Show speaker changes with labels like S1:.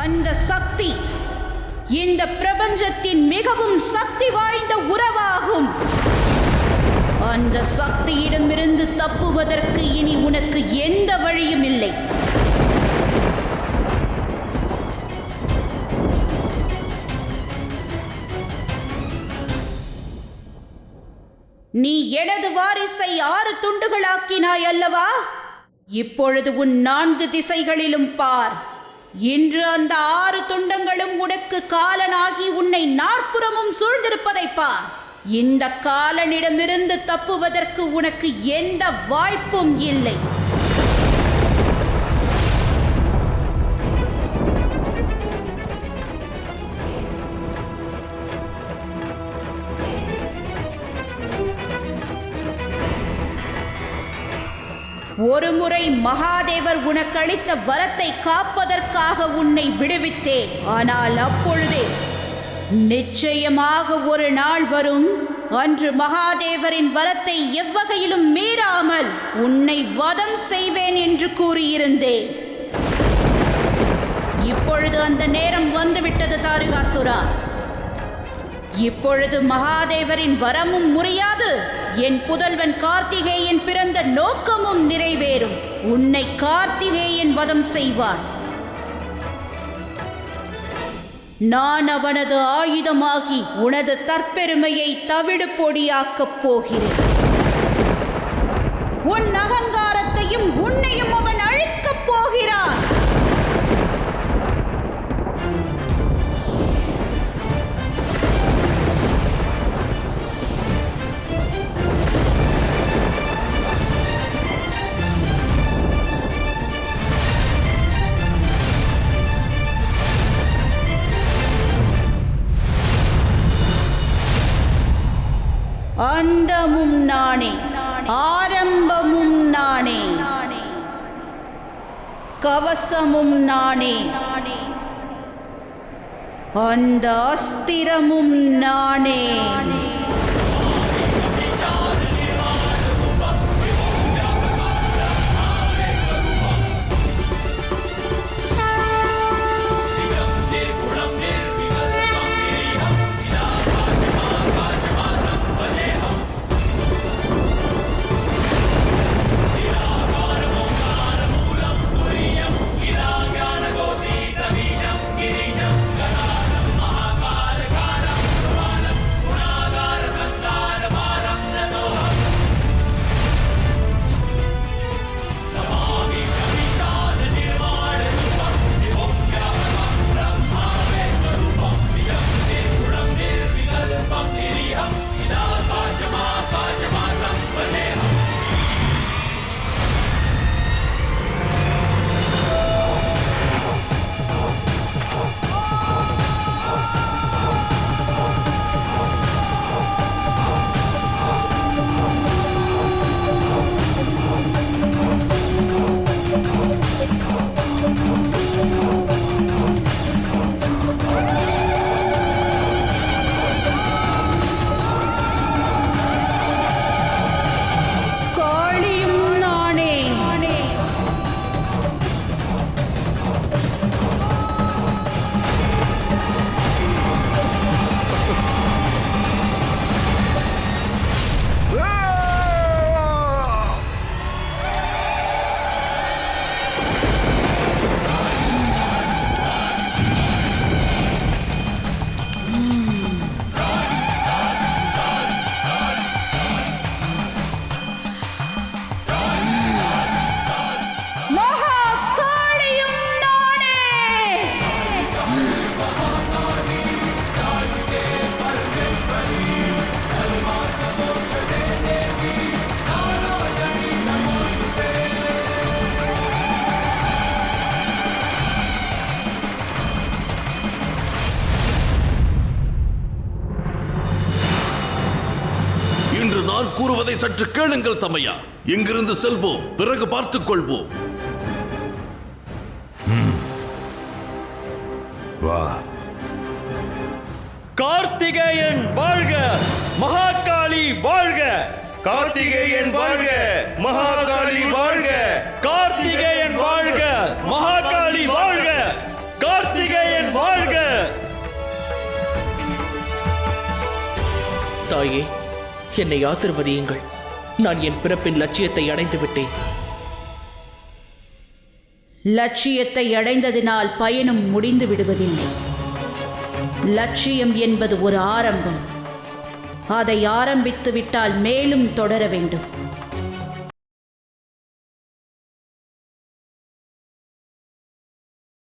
S1: அந்த சக்தி இந்த பிரபஞ்சத்தின் மிகவும் சக்தி வாய்ந்த உறவாகும். அந்த சக்தியிடமிருந்து தப்புவதற்கு இனி உனக்கு எந்த வழியும் இல்லை. நீ எனது வாரிசை 6 துண்டுகளாக்கினாய் அல்லவா? இப்பொழுது உன் 4 திசைகளிலும் பார். இன்று அந்த 6 துண்டங்களும் உனக்கு காலனாகி உன்னை 4 புறமும் சூழ்ந்திருப்பதை பார். இந்த காலனிடமிருந்து தப்புவதற்கு உனக்கு எந்த வாய்ப்பும் இல்லை. ஒருமுறை மகாதேவர் உனக்களித்த வரத்தை காப்பதற்காக உன்னை விடுவித்தேன். ஆனால் அப்பொழுதே நிச்சயமாக ஒரு நாள் வரும், அன்று மகாதேவரின் வரத்தை எவ்வகையிலும் மீறாமல் உன்னை வதம் செய்வேன் என்று கூறியிருந்தேன். இப்பொழுது அந்த நேரம் வந்துவிட்டது தாரிகாசுரா. இப்பொழுது மகாதேவரின் வரமும் முறியாது, என் புதல்வன் கார்த்திகேயன் பிறந்த நோக்கமும் நிறைவேறும். உன்னை கார்த்திகேயன் வதம் செய்வான். நான் அவனது ஆயுதமாகி உனது தற்பெருமையை தவிடு பொடியாக்கப் போகிறேன். உன் அகங்காரத்தையும் உன்னையும் அவன் அழிக்கப் போகிறான். அந்தமும் நானே, ஆரம்பமும் நானே, கவசமும் நானே, அந்த அஸ்திரமும் நானே.
S2: கூறுவதை சற்று கேளுங்கள் தமையா. இங்கிருந்து செல்வோம், பிறகு பார்த்துக் கொள்வோம்.
S3: வா.
S4: கார்த்திகேயன் வாழ்க, மகாகாளி வாழ்க.
S3: கார்த்திகேயன் வாழ்க, மகாகாளி வாழ்க.
S4: கார்த்திகேயன் வாழ்க, மகாகாளி வாழ்க. கார்த்திகேயன்
S5: தாயே, என்னை ஆசிர்வதியுங்கள். நான் என் பிறப்பின் லட்சியத்தை அடைந்து விட்டேன்.
S1: லட்சியத்தை அடைந்ததினால் பயணம் முடிந்து விடுவதில்லை. லட்சியம் என்பது ஒரு ஆரம்பம். அதை ஆரம்பித்து விட்டால் மேலும் தொடர வேண்டும்.